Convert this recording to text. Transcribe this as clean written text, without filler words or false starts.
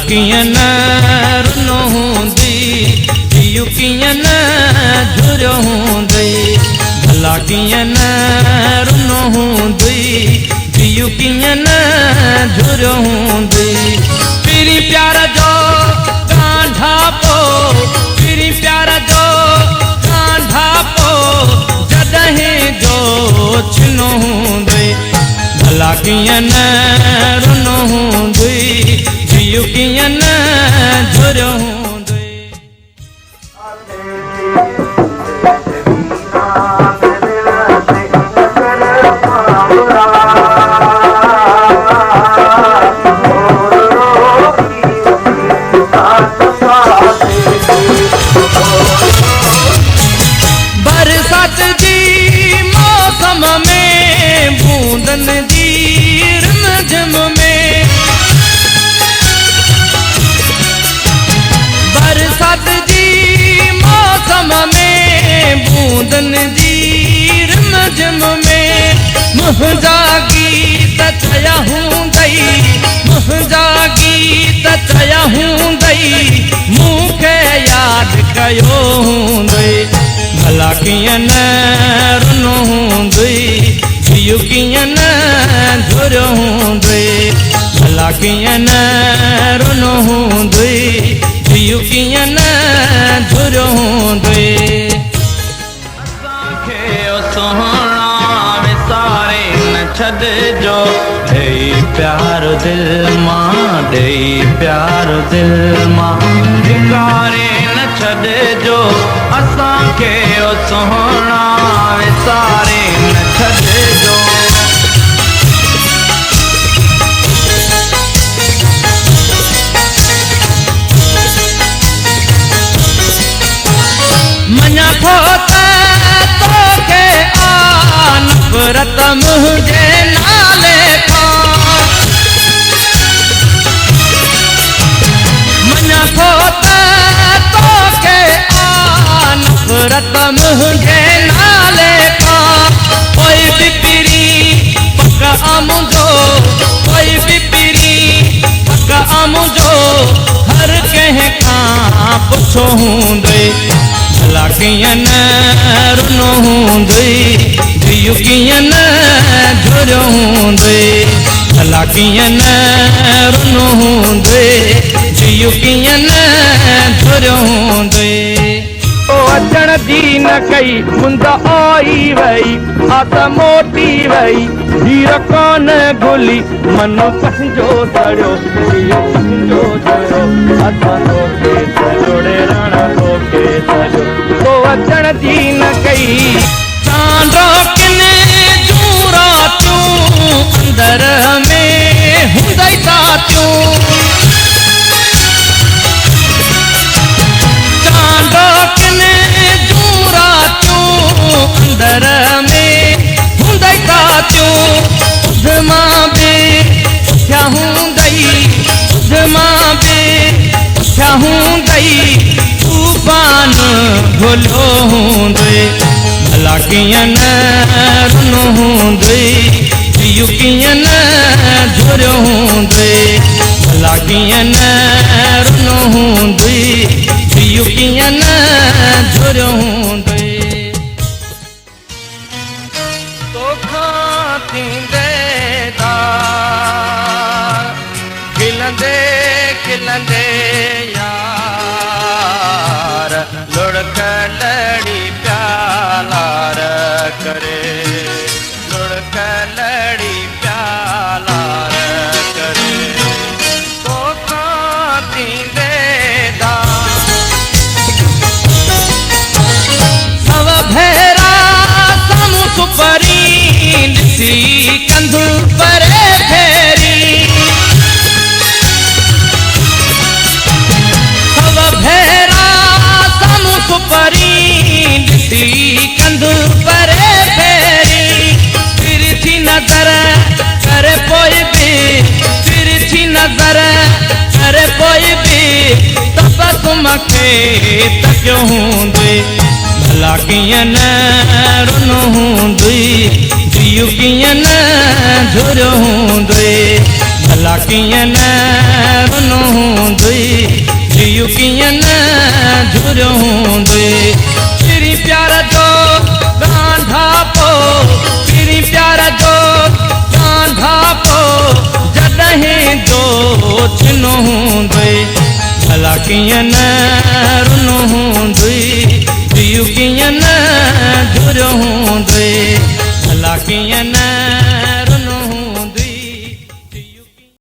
कीअं न रुनो हूंदी जियूं कीअं न झुरियो हूंदी भला कीअं न रुनो हूंदी जियूं कीअं न झुरियो हूंदी पीरी प्यार जो कांढा पो पीरी प्यार जो कांढा पो जॾहिं जो छिनो हूंदी भला कीअं न रुनो हूंदी जियूं कीअं न झुरियो हूंदी बरसात जी मौसम में बूंदन जी रिमझिम में बरसात जी मौसम में बूंदन जी रिमझिम में मुंहिंजा गीत चया हूंदई मुंहिंजा गीत चया हूंदई मूंखे यादि कयो हूंदई भला कीअं न रुनो हूंदई जियूं कीअं न झुरियो हूंदई भला कीअं न रुनो हूंदई जियूं कीअं न झुरियो हूंदई असांखे सुहिणा विसारे न छॾिजो ॾेई प्यार दिल मां ॾेई प्यार दिल मां धिकारे न छॾिजो असांखे सुहिणा विसारे न छॾिजो मञा थो त तोखे आ नफ़रत मुंहिंजे नाले खां मञा थो त तोखे आ नफ़रत मुंहिंजे नाले खां कोई बि पीरी पक मुंहिंजो कोई बि पीरी पक मुंहिंजो हर कंहिं खां पुछो हूंदई भला कीअं न रुनो हूंदई जियूं कीअं न झुरियो हूंदई भला कीअं न रुनो हूंदई जियूं कीअं न झुरियो हूंदई ओ अचण जी न कई मुंद आई वई आत मोटी वई हीर कोन गुली मन पंहिंजो सड़ियो पंहिंजो सड़ियो असां तोखे सजोड़े रण तोखे सजो तो अचण जी न कई चांडो किने जूं रातियूं अंदर में हूंदई साथियूं चांडो किने जूं रातियूं अंदर में हूंदई साथियूं उध मां बि उथिया हूंदई उध मां बि उथिया हूंदई तूफान भुलियो हूंदई भला कीअं न रुनो हूंदई जियूं कीअं न झुरियो हूंदई भला कीअं न रुनो हूंदई जियूं कीअं न झुरियो हूंदई तोखां थींदे दार खिलंदे खिलंदे यार लुढ़क लड़ी प्यालार करे लुढ़क लड़ी प्यालार करे तोखां थींदे दार सव भेरा साम्हूं सुपरी ॾिसी कंध परे फेरी सव भेरा साम्हूं सुपरी ॾिसी कंध परे फेरी तिरछी नज़र करे पोइ बि तिरछी नज़र करे पोइ बि तबसुम खे तकियो हूंदई भला कीअं न रुनो हूंदई जियूं कीअं न झुरियो हूंदई भला कीअं न रुनो हूंदुई जियू कीअं न झुरियो हूंदुई तेरी प्यार जो गांधा पो तेरी प्यार जो गांधा पो जॾहिं जो छिनो हूंदुई भला कीअं न रुनो हूंदुई जियू कीअं न झुरियो हूंदुई भला कीअं न